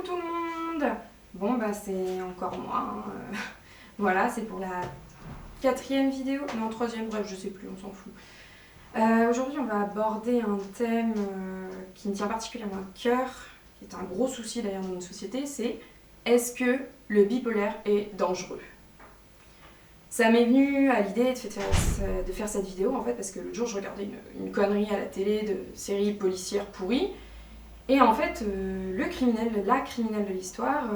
tout le monde. Bon bah c'est encore moi, hein. Voilà, c'est pour la 4e vidéo, non 3e, bref je sais plus, on s'en fout. Aujourd'hui on va aborder un thème qui me tient particulièrement à cœur, qui est un gros souci d'ailleurs dans notre société, c'est est-ce que le bipolaire est dangereux? Ça m'est venu à l'idée de faire cette vidéo en fait parce que l'autre jour je regardais une connerie à la télé de série policière pourrie. Et en fait, la criminelle de l'histoire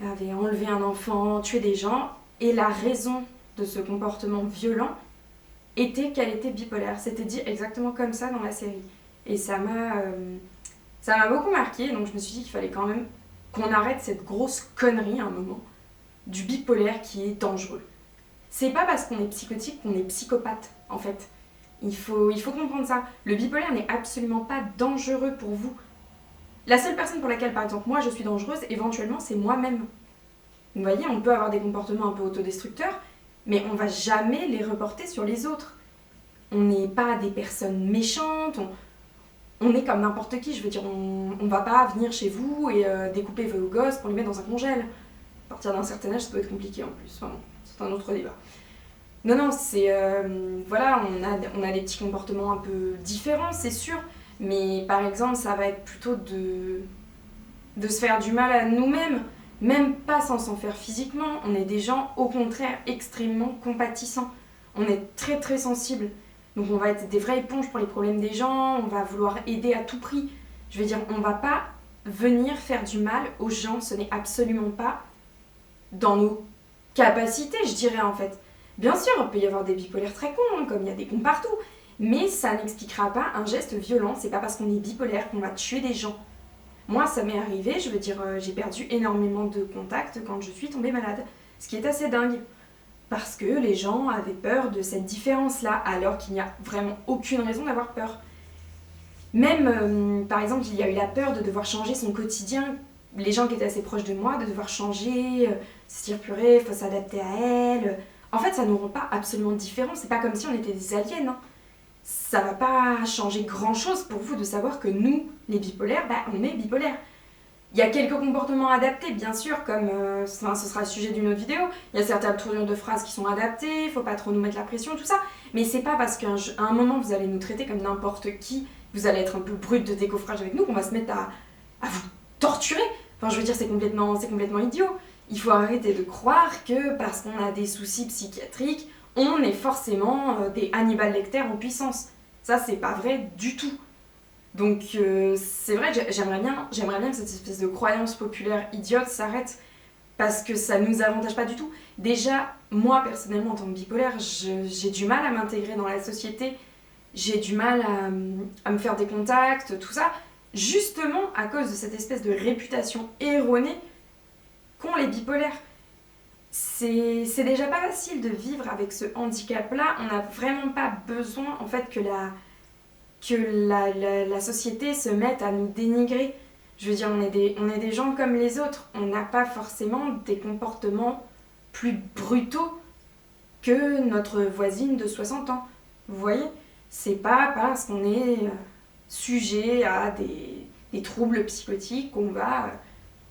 avait enlevé un enfant, tué des gens, et la raison de ce comportement violent était qu'elle était bipolaire. C'était dit exactement comme ça dans la série. Et ça m'a beaucoup marqué, donc je me suis dit qu'il fallait quand même qu'on arrête cette grosse connerie à un moment du bipolaire qui est dangereux. C'est pas parce qu'on est psychotique qu'on est psychopathe, en fait. Il faut comprendre ça. Le bipolaire n'est absolument pas dangereux pour vous. La seule personne pour laquelle, par exemple, moi je suis dangereuse, éventuellement, c'est moi-même. Vous voyez, on peut avoir des comportements un peu autodestructeurs, mais on va jamais les reporter sur les autres. On n'est pas des personnes méchantes, on est comme n'importe qui, je veux dire, on va pas venir chez vous et découper vos gosses pour les mettre dans un congèle. À partir d'un certain âge, ça peut être compliqué en plus, enfin, c'est un autre débat. Non, c'est... voilà, on a des petits comportements un peu différents, c'est sûr, mais par exemple, ça va être plutôt de se faire du mal à nous-mêmes, même pas sans s'en faire physiquement. On est des gens, au contraire, extrêmement compatissants. On est très très sensibles. Donc on va être des vraies éponges pour les problèmes des gens, on va vouloir aider à tout prix. Je veux dire, on va pas venir faire du mal aux gens, ce n'est absolument pas dans nos capacités, je dirais en fait. Bien sûr, il peut y avoir des bipolaires très cons, hein, comme il y a des cons partout, mais ça n'expliquera pas un geste violent. C'est pas parce qu'on est bipolaire qu'on va tuer des gens. Moi, ça m'est arrivé, je veux dire, j'ai perdu énormément de contacts quand je suis tombée malade, ce qui est assez dingue, parce que les gens avaient peur de cette différence-là, alors qu'il n'y a vraiment aucune raison d'avoir peur. Même, par exemple, il y a eu la peur de devoir changer son quotidien, les gens qui étaient assez proches de moi, de devoir changer, se dire purée, il faut s'adapter à elle. En fait, ça nous rend pas absolument différents, c'est pas comme si on était des aliens, hein. Ça va pas changer grand chose pour vous de savoir que nous, les bipolaires, on est bipolaires. Il y a quelques comportements adaptés, bien sûr, comme ce sera le sujet d'une autre vidéo. Il y a certaines tournures de phrases qui sont adaptées, il faut pas trop nous mettre la pression, tout ça. Mais c'est pas parce qu'à un moment vous allez nous traiter comme n'importe qui, vous allez être un peu brut de décoffrage avec nous, qu'on va se mettre à vous torturer. Enfin, je veux dire, c'est complètement idiot. Il faut arrêter de croire que parce qu'on a des soucis psychiatriques, on est forcément des Hannibal Lecter en puissance. Ça, c'est pas vrai du tout. Donc, c'est vrai que j'aimerais bien que cette espèce de croyance populaire idiote s'arrête, parce que ça nous avantage pas du tout. Déjà, moi, personnellement, en tant que bipolaire, j'ai du mal à m'intégrer dans la société, j'ai du mal à me faire des contacts, tout ça, justement à cause de cette espèce de réputation erronée qu'ont les bipolaires. C'est déjà pas facile de vivre avec ce handicap-là. On n'a vraiment pas besoin en fait que la société se mette à nous dénigrer. Je veux dire, on est des gens comme les autres. On n'a pas forcément des comportements plus brutaux que notre voisine de 60 ans. Vous voyez? C'est pas parce qu'on est sujet à des troubles psychotiques qu'on va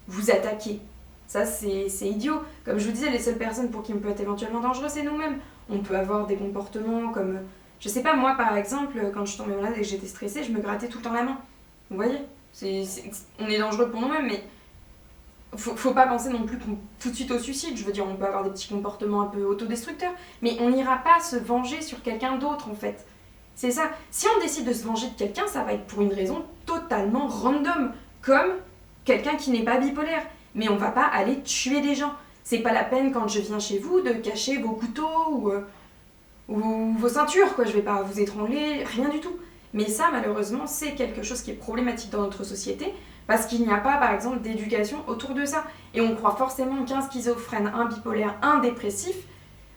vous attaquer. Ça, c'est idiot. Comme je vous disais, les seules personnes pour qui on peut être éventuellement dangereux, c'est nous-mêmes. On peut avoir des comportements comme... Je sais pas, moi, par exemple, quand je suis tombée malade et que j'étais stressée, je me grattais tout le temps la main. Vous voyez? On est dangereux pour nous-mêmes, mais faut pas penser non plus tout de suite au suicide. Je veux dire, on peut avoir des petits comportements un peu autodestructeurs, mais on n'ira pas se venger sur quelqu'un d'autre, en fait. C'est ça. Si on décide de se venger de quelqu'un, ça va être pour une raison totalement random, comme quelqu'un qui n'est pas bipolaire. Mais on va pas aller tuer des gens. C'est pas la peine quand je viens chez vous de cacher vos couteaux ou vos ceintures, quoi. Je vais pas vous étrangler, rien du tout. Mais ça, malheureusement, c'est quelque chose qui est problématique dans notre société parce qu'il n'y a pas, par exemple, d'éducation autour de ça. Et on croit forcément qu'un schizophrène, un bipolaire, un dépressif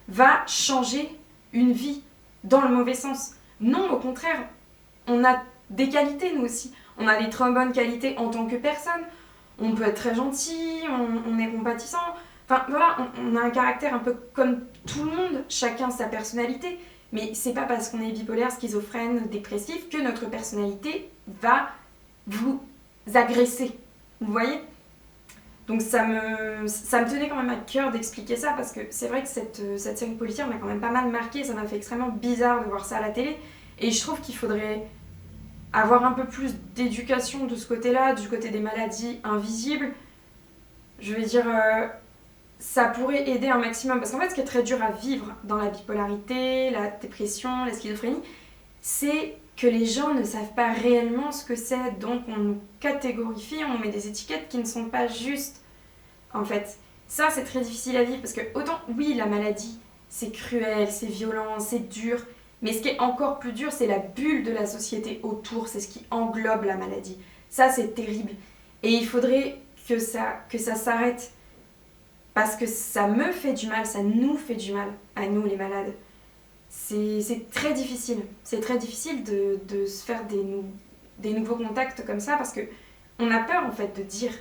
va changer une vie dans le mauvais sens. Non, au contraire, on a des qualités, nous aussi. On a des très bonnes qualités en tant que personne. On peut être très gentil, on est compatissant. Enfin, voilà, on a un caractère un peu comme tout le monde, chacun sa personnalité. Mais c'est pas parce qu'on est bipolaire, schizophrène, dépressif que notre personnalité va vous agresser. Vous voyez? Donc ça me tenait quand même à cœur d'expliquer ça parce que c'est vrai que cette série policière m'a quand même pas mal marqué, ça m'a fait extrêmement bizarre de voir ça à la télé et je trouve qu'il faudrait avoir un peu plus d'éducation de ce côté-là, du côté des maladies invisibles. Je veux dire, ça pourrait aider un maximum parce qu'en fait ce qui est très dur à vivre dans la bipolarité, la dépression, la schizophrénie, c'est que les gens ne savent pas réellement ce que c'est, donc on nous catégorifie, on nous met des étiquettes qui ne sont pas justes, en fait. Ça, c'est très difficile à vivre, parce que autant, oui, la maladie, c'est cruel, c'est violent, c'est dur, mais ce qui est encore plus dur, c'est la bulle de la société autour, c'est ce qui englobe la maladie. Ça, c'est terrible. Et il faudrait que ça s'arrête, parce que ça me fait du mal, ça nous fait du mal, à nous les malades. C'est très difficile. C'est très difficile de se faire des nouveaux contacts comme ça parce que on a peur en fait de dire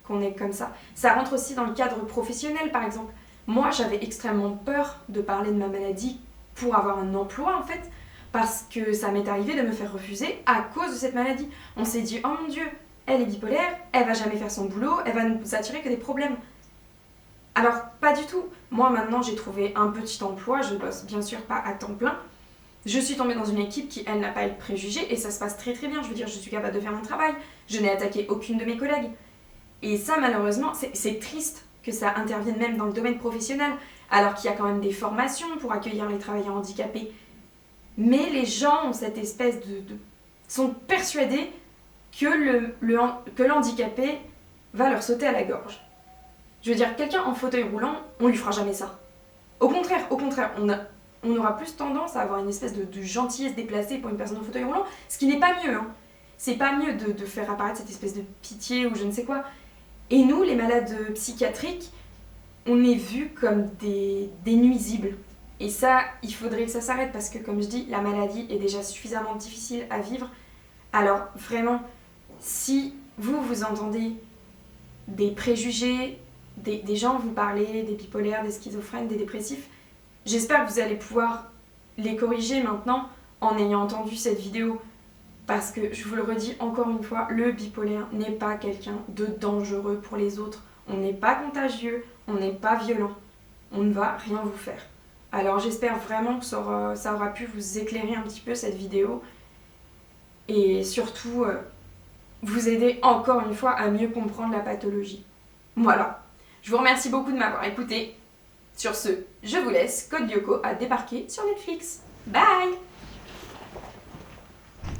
qu'on est comme ça. Ça rentre aussi dans le cadre professionnel par exemple. Moi j'avais extrêmement peur de parler de ma maladie pour avoir un emploi en fait parce que ça m'est arrivé de me faire refuser à cause de cette maladie. On s'est dit oh mon Dieu, elle est bipolaire, elle va jamais faire son boulot, elle va nous attirer que des problèmes. Alors, pas du tout. Moi, maintenant, j'ai trouvé un petit emploi. Je bosse bien sûr pas à temps plein. Je suis tombée dans une équipe qui, elle, n'a pas eu de préjugés et ça se passe très très bien. Je veux dire, je suis capable de faire mon travail. Je n'ai attaqué aucune de mes collègues. Et ça, malheureusement, c'est triste que ça intervienne même dans le domaine professionnel, alors qu'il y a quand même des formations pour accueillir les travailleurs handicapés. Mais les gens ont cette espèce sont persuadés que l'handicapé va leur sauter à la gorge. Je veux dire, quelqu'un en fauteuil roulant, on lui fera jamais ça. Au contraire, on aura plus tendance à avoir une espèce de gentillesse déplacée pour une personne en fauteuil roulant, ce qui n'est pas mieux. Hein. C'est pas mieux de faire apparaître cette espèce de pitié ou je ne sais quoi. Et nous, les malades psychiatriques, on est vus comme des nuisibles. Et ça, il faudrait que ça s'arrête parce que, comme je dis, la maladie est déjà suffisamment difficile à vivre. Alors, vraiment, si vous entendez des préjugés, des gens vous parler, des bipolaires, des schizophrènes, des dépressifs, j'espère que vous allez pouvoir les corriger maintenant en ayant entendu cette vidéo. Parce que, je vous le redis encore une fois, le bipolaire n'est pas quelqu'un de dangereux pour les autres. On n'est pas contagieux, on n'est pas violent. On ne va rien vous faire. Alors j'espère vraiment que ça aura pu vous éclairer un petit peu cette vidéo. Et surtout, vous aider encore une fois à mieux comprendre la pathologie. Voilà. Je vous remercie beaucoup de m'avoir écouté. Sur ce, je vous laisse. Code Lyoko a débarqué sur Netflix. Bye!